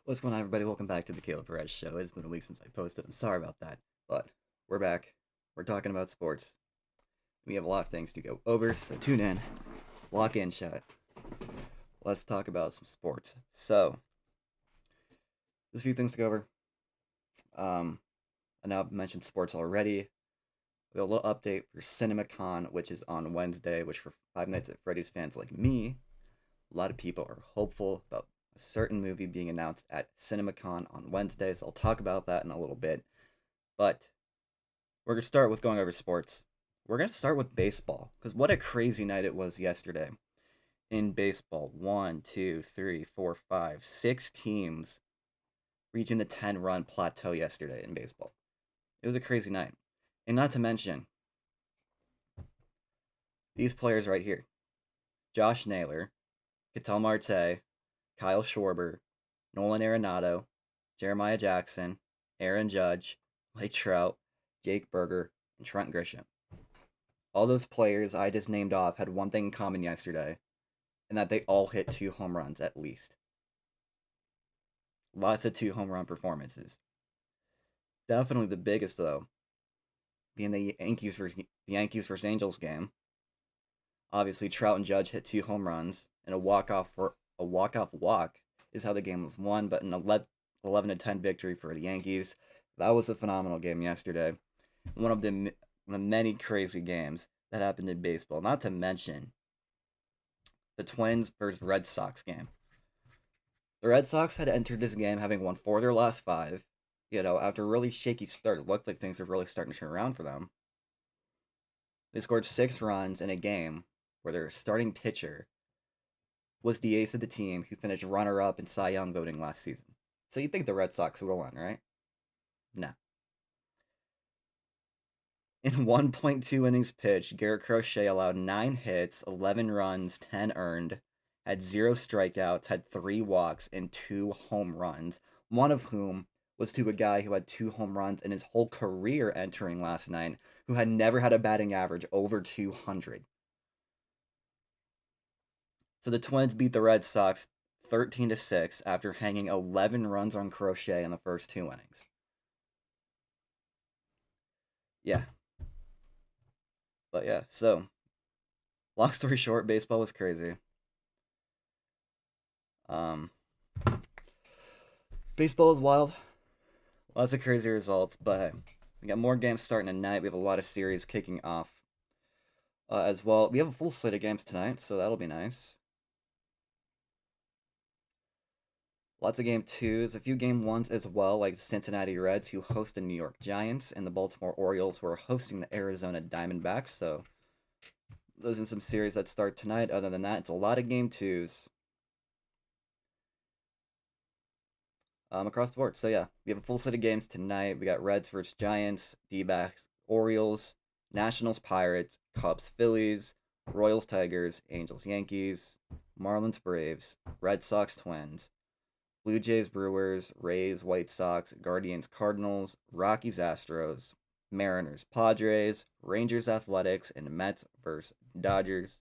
What's going on, everybody? Welcome back to the Caleb Perez Show. It's been a week since I posted. I'm sorry about that, but we're back. We're talking about sports. We have a lot of things to go over, so tune in, lock in, chat. Let's talk about some sports. So, there's a few things to go over. I know I've mentioned sports already. We have a little update for CinemaCon, which is on Wednesday, which for Five Nights at Freddy's fans like me, a lot of people are hopeful about a certain movie being announced at CinemaCon on Wednesday, so I'll talk about that in a little bit. But we're going to start with going over sports. We're going to start with baseball, because what a crazy night it was yesterday. In baseball, 1, 2, 3, 4, 5, 6 teams reaching the 10-run plateau yesterday in baseball. It was a crazy night. And not to mention, these players right here. Josh Naylor, Ketel Marte, Kyle Schwarber, Nolan Arenado, Jeremiah Jackson, Aaron Judge, Mike Trout, Jake Berger, and Trent Grisham. All those players I just named off had one thing in common yesterday, and that they all hit 2 home runs at least. Lots of 2 home run performances. Definitely the biggest, though, being the Yankees versus Angels game. Obviously, Trout and Judge hit 2 home runs, and a walk-off walk is how the game was won, but an 11-10 victory for the Yankees. That was a phenomenal game yesterday. One of the many crazy games that happened in baseball. Not to mention the Twins versus Red Sox game. The Red Sox had entered this game having won 4 of their last 5. After a really shaky start, it looked like things were really starting to turn around for them. They scored 6 runs in a game where their starting pitcher was the ace of the team who finished runner-up in Cy Young voting last season. So you'd think the Red Sox would have won, right? No. In 1.2 innings pitched, Garrett Crochet allowed 9 hits, 11 runs, 10 earned, had 0 strikeouts, had 3 walks, and 2 home runs, one of whom was to a guy who had 2 home runs in his whole career entering last night, who had never had a batting average over 200. So the Twins beat the Red Sox 13-6 after hanging 11 runs on Crochet in the first 2 innings. Yeah. But yeah, so long story short, baseball was crazy. Um, Baseball is wild. Lots of crazy results, but hey, we got more games starting tonight. We have a lot of series kicking off as well. We have a full slate of games tonight, so that'll be nice. Lots of game 2s, a few game 1s as well, like the Cincinnati Reds, who host the New York Giants, and the Baltimore Orioles, who are hosting the Arizona Diamondbacks. So those are some series that start tonight. Other than that, it's a lot of game 2s. Across the board. So yeah, we have a full set of games tonight. We got Reds versus Giants, D-backs, Orioles, Nationals, Pirates, Cubs, Phillies, Royals, Tigers, Angels, Yankees, Marlins, Braves, Red Sox, Twins, Blue Jays, Brewers, Rays, White Sox, Guardians, Cardinals, Rockies, Astros, Mariners, Padres, Rangers, Athletics, and Mets versus Dodgers.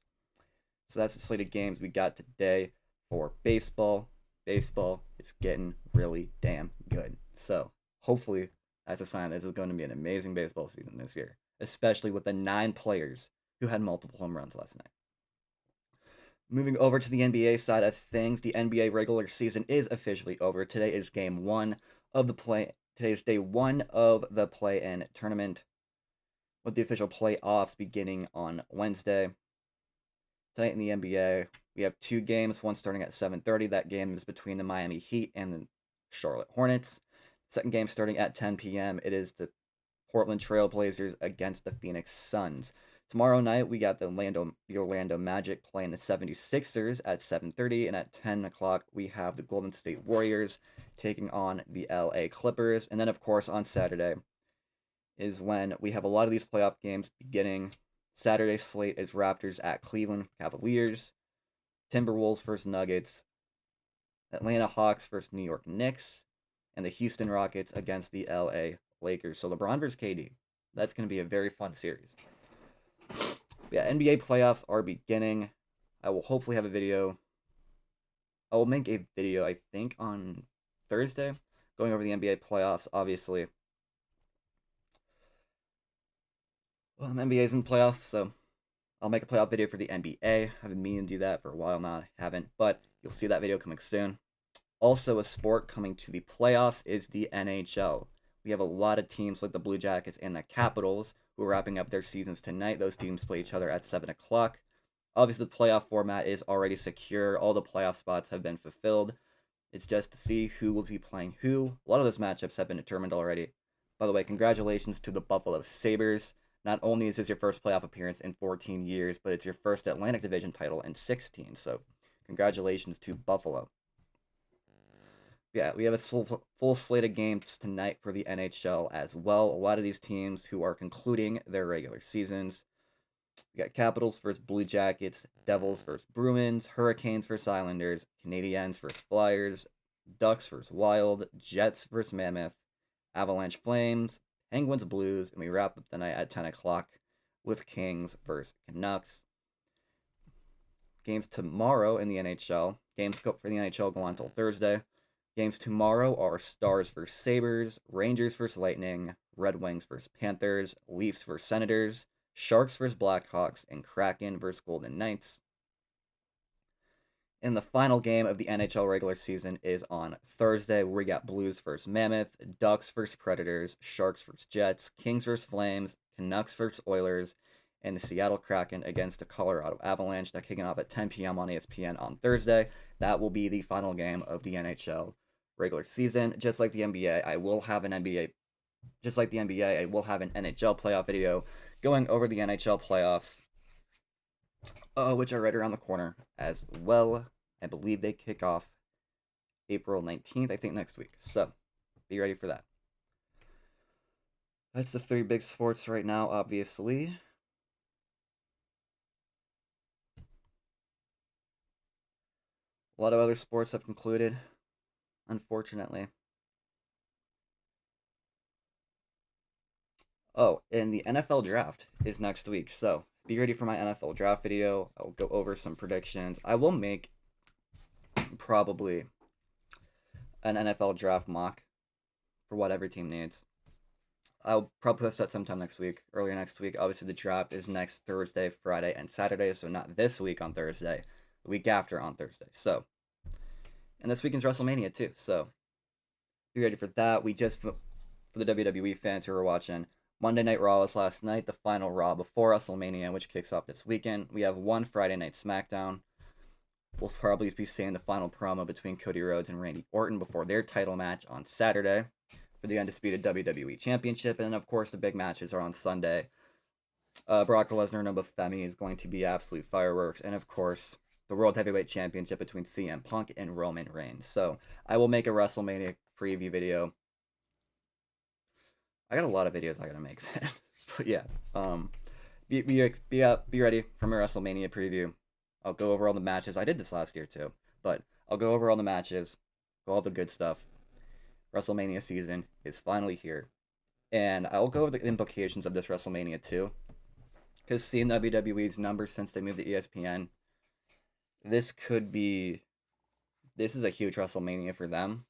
So that's the slate of games we got today for baseball. Baseball is getting really damn good. So hopefully that's a sign this is going to be an amazing baseball season this year, especially with the 9 players who had multiple home runs last night. Moving over to the NBA side of things, the NBA regular season is officially over. Today is game 1 of the play. Today is day 1 of the play-in tournament, with the official playoffs beginning on Wednesday. Tonight in the NBA, we have 2 games, one starting at 7:30. That game is between the Miami Heat and the Charlotte Hornets. Second game starting at 10 p.m. It is the Portland Trailblazers against the Phoenix Suns. Tomorrow night, we got the Orlando Magic playing the 76ers at 7:30, and at 10 o'clock, we have the Golden State Warriors taking on the LA Clippers. And then, of course, on Saturday is when we have a lot of these playoff games beginning. Saturday slate is Raptors at Cleveland Cavaliers, Timberwolves versus Nuggets, Atlanta Hawks versus New York Knicks, and the Houston Rockets against the LA Lakers. So LeBron versus KD. That's going to be a very fun series. Yeah, NBA playoffs are beginning. I will hopefully have a video. I will make a video, I think, on Thursday, going over the NBA playoffs, obviously. Well, NBA is in the playoffs, so I'll make a playoff video for the NBA. I've been meaning to do that for a while now. I haven't, but you'll see that video coming soon. Also, a sport coming to the playoffs is the NHL. We have a lot of teams like the Blue Jackets and the Capitals who are wrapping up their seasons tonight. Those teams play each other at 7 o'clock. Obviously, the playoff format is already secure. All the playoff spots have been fulfilled. It's just to see who will be playing who. A lot of those matchups have been determined already. By the way, congratulations to the Buffalo Sabres. Not only is this your first playoff appearance in 14 years, but it's your first Atlantic Division title in 16. So, congratulations to Buffalo. Yeah, we have a full slate of games tonight for the NHL as well. A lot of these teams who are concluding their regular seasons. We got Capitals versus Blue Jackets, Devils versus Bruins, Hurricanes versus Islanders, Canadiens versus Flyers, Ducks versus Wild, Jets versus Mammoth, Avalanche Flames, Penguins Blues, and we wrap up the night at 10 o'clock with Kings versus Canucks. Games tomorrow in the NHL. Games for the NHL go on until Thursday. Games tomorrow are Stars versus Sabres, Rangers versus Lightning, Red Wings versus Panthers, Leafs versus Senators, Sharks versus Blackhawks, and Kraken versus Golden Knights. And the final game of the NHL regular season is on Thursday, where we got Blues versus Mammoth, Ducks versus Predators, Sharks versus Jets, Kings versus Flames, Canucks versus Oilers, and the Seattle Kraken against the Colorado Avalanche. That kicking off at 10 p.m. on ESPN on Thursday. That will be the final game of the NHL regular season. Just like the NBA, I will have an NHL playoff video going over the NHL playoffs, which are right around the corner as well. I believe they kick off April 19th, I think next week. So, be ready for that. That's the three big sports right now, obviously. A lot of other sports have concluded, unfortunately. Oh, and the NFL draft is next week, so be ready for my NFL draft video. I'll go over some predictions. I will make probably an NFL draft mock for what every team needs. I'll probably post that sometime next week, earlier next week. Obviously, the draft is next Thursday, Friday, and Saturday, so not this week on Thursday, the week after on Thursday. So, and this weekend's WrestleMania too, so be ready for that. We just, for the WWE fans who are watching, Monday Night Raw was last night, the final Raw before WrestleMania, which kicks off this weekend. We have one Friday Night SmackDown. We'll probably be seeing the final promo between Cody Rhodes and Randy Orton before their title match on Saturday for the undisputed WWE Championship. And of course, the big matches are on Sunday. Brock Lesnar and Femi is going to be absolute fireworks. And of course, the World Heavyweight Championship between CM Punk and Roman Reigns. So I will make a WrestleMania preview video. I got a lot of videos I gotta make, but yeah, be ready for my WrestleMania preview. I'll go over all the matches. I did this last year too, but I'll go over all the matches, all the good stuff. WrestleMania season is finally here, and I'll go over the implications of this WrestleMania too, because seeing WWE's numbers since they moved to ESPN, this is a huge WrestleMania for them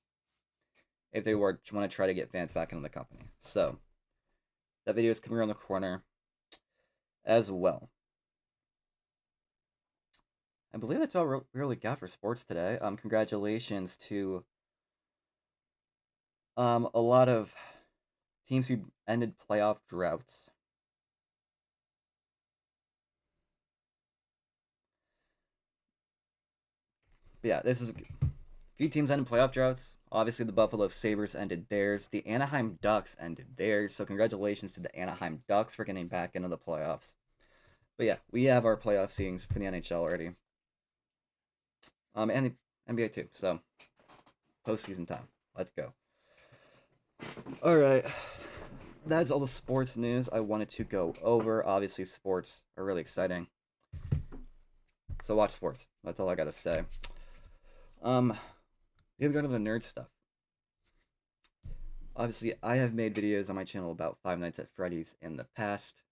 if they want to try to get fans back into the company. So, that video is coming around the corner as well. I believe that's all we really got for sports today. Congratulations to a lot of teams who ended playoff droughts. But yeah, this is a few teams ended playoff droughts. Obviously, the Buffalo Sabres ended theirs. The Anaheim Ducks ended theirs. So congratulations to the Anaheim Ducks for getting back into the playoffs. But yeah, we have our playoff seedings for the NHL already. And the NBA too. So postseason time. Let's go. All right. That's all the sports news I wanted to go over. Obviously, sports are really exciting. So watch sports. That's all I gotta say. We have to go to the nerd stuff. Obviously, I have made videos on my channel about Five Nights at Freddy's in the past.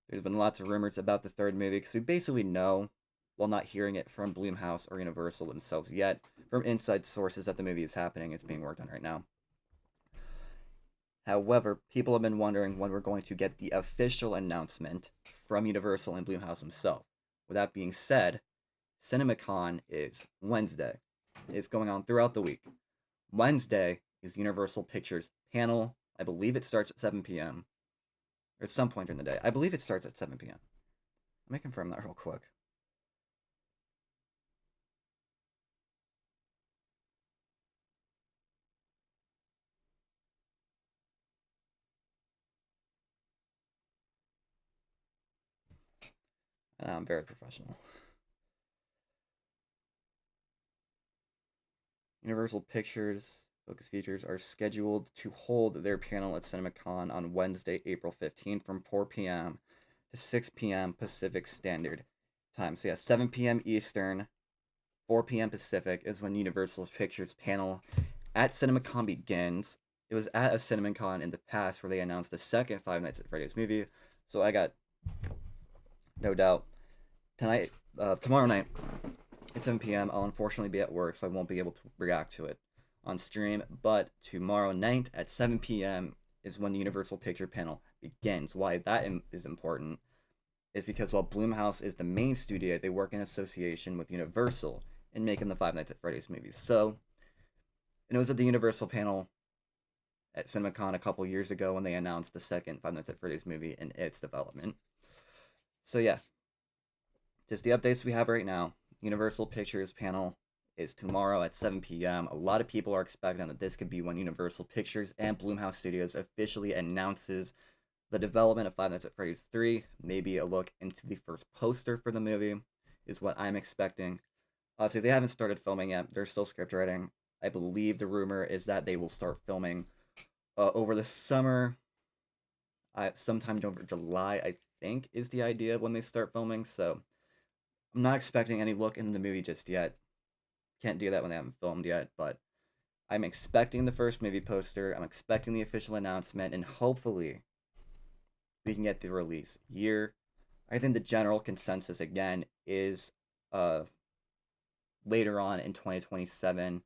There's been lots of rumors about the third movie, because we basically know, while not hearing it from Blumhouse or Universal themselves yet, from inside sources that the movie is happening. It's being worked on right now. However, people have been wondering when we're going to get the official announcement from Universal and Blumhouse himself. With that being said, CinemaCon is Wednesday. It's going on throughout the week. Wednesday is Universal Pictures panel. I believe it starts at 7 p.m. or at some point during the day. I believe it starts at 7 p.m. Let me confirm that real quick. I'm very professional. Universal Pictures Focus Features are scheduled to hold their panel at CinemaCon on Wednesday, April 15th from 4 p.m. to 6 p.m. Pacific Standard Time. So, yeah, 7 p.m. Eastern, 4 p.m. Pacific is when Universal's Pictures panel at CinemaCon begins. It was at a CinemaCon in the past where they announced the second Five Nights at Freddy's movie. So, I got no doubt tomorrow night at 7 p.m. I'll unfortunately be at work, so I won't be able to react to it on stream. But tomorrow night at 7 p.m. is when the Universal Picture panel begins. Why that is important is because while Blumhouse is the main studio, they work in association with Universal in making the Five Nights at Freddy's movies. So, and it was at the Universal panel at CinemaCon a couple years ago when they announced the second Five Nights at Freddy's movie and its development. So yeah, just the updates we have right now. Universal Pictures panel is tomorrow at 7 p.m. A lot of people are expecting that this could be when Universal Pictures and Blumhouse Studios officially announces the development of Five Nights at Freddy's 3. Maybe a look into the first poster for the movie is what I'm expecting. Obviously, they haven't started filming yet. They're still script writing. I believe the rumor is that they will start filming over the summer. Sometime over July, I think, is the idea of when they start filming. So I'm not expecting any look into the movie just yet. Can't do that when they haven't filmed yet, but I'm expecting the first movie poster. I'm expecting the official announcement, and hopefully we can get the release year. I think the general consensus again is later on in 2027,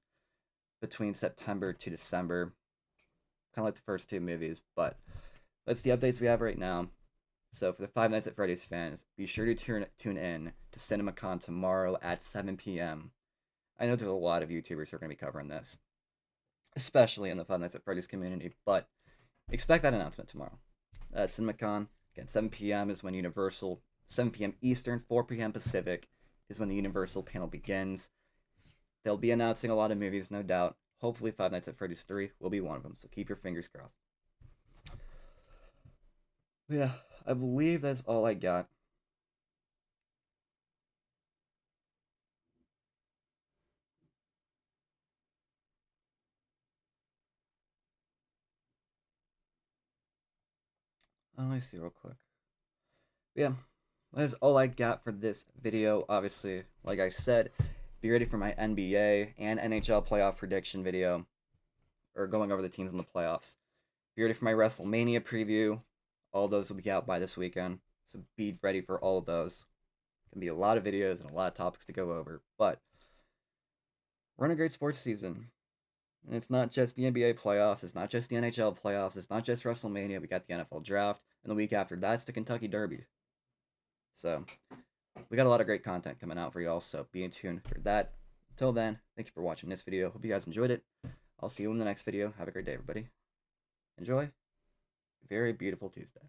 between September to December, kind of like the first two movies. But that's the updates we have right now. So for the Five Nights at Freddy's fans, be sure to tune in to CinemaCon tomorrow at 7 p.m. I know there's a lot of YouTubers who are going to be covering this, especially in the Five Nights at Freddy's community, but expect that announcement tomorrow. At CinemaCon, again, 7 p.m. is when Universal, 7 p.m. Eastern, 4 p.m. Pacific is when the Universal panel begins. They'll be announcing a lot of movies, no doubt. Hopefully, Five Nights at Freddy's 3 will be one of them, so keep your fingers crossed. Yeah, I believe that's all I got. Let me see real quick. Yeah, that's all I got for this video. Obviously, like I said, be ready for my NBA and NHL playoff prediction video, or going over the teams in the playoffs. Be ready for my WrestleMania preview. All those will be out by this weekend, so be ready for all of those. Gonna be a lot of videos and a lot of topics to go over, but we're in a great sports season. And it's not just the NBA playoffs, it's not just the NHL playoffs, it's not just WrestleMania. We got the NFL draft, and the week after that's the Kentucky Derby. So we got a lot of great content coming out for y'all, so be in tune for that. Until then, thank you for watching this video. Hope you guys enjoyed it. I'll see you in the next video. Have a great day, everybody. Enjoy. Very beautiful Tuesday.